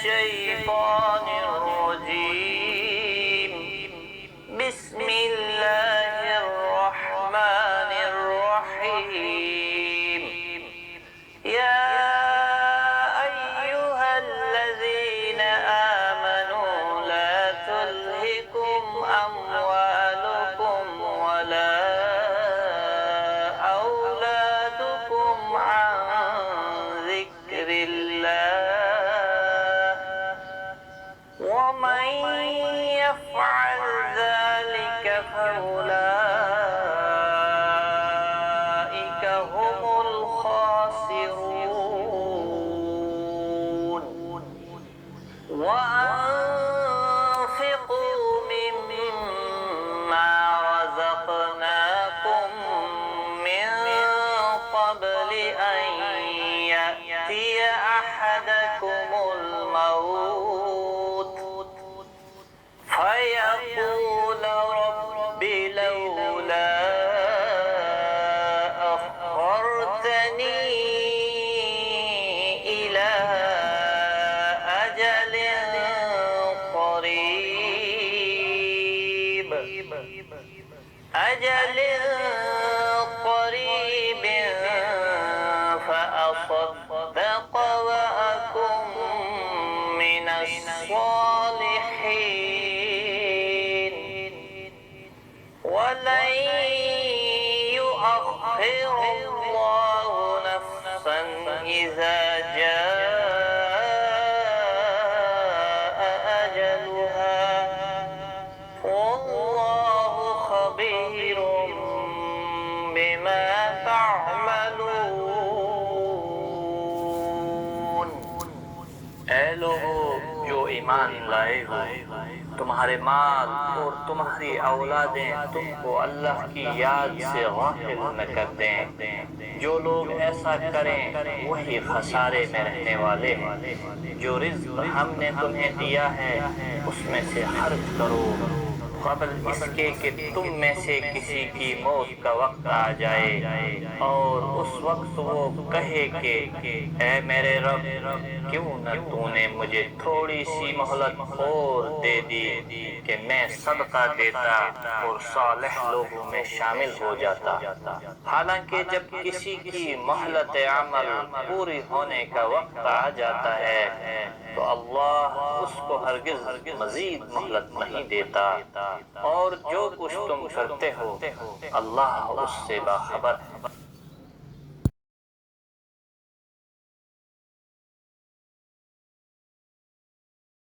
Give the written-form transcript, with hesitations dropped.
الشيطان الرجيم. بسم الله الرحمن الرحيم. يا أيها الذين آمنوا لا تلهكم أموالكم ولا أولادكم عن ذكر الله ومن يفعل ذلك فأولئك هم الخاسرون. وأنفقوا مما رزقناكم من قبل أن يأتي أحدكم الموت فيقول رب لولا أخرتني إلى أجل قريب فأصدق وأكن من الصالحين ولن يؤخر الله نفسا إذا جاء أجلها والله خبير بما تعملون. اے لوگو جو ایمان لائے ہو، تمہارے مال اور تمہاری اولادیں تم کو اللہ کی یاد سے غافل نہ کر دیں۔ جو لوگ ایسا کریں وہی خسارے میں رہنے والے ہیں۔ جو رزق ہم نے تمہیں دیا ہے اس میں سے خرچ کرو قبل اس کے کہ تم میں سے کسی کی موت کا وقت آ جائے اور اس وقت وہ کہے کہ اے میرے رب، کیوں نہ تو نے مجھے تھوڑی سی مہلت اور دے دی کہ میں صدقہ دیتا اور صالح لوگوں میں شامل ہو جاتا۔ حالانکہ جب کسی کی مہلت عمل پوری ہونے کا وقت آ جاتا ہے تو اللہ اس کو ہرگز مزید مہلت نہیں دیتا، اور جو کچھ تم کرتے ہو اللہ اس سے باخبر ہے۔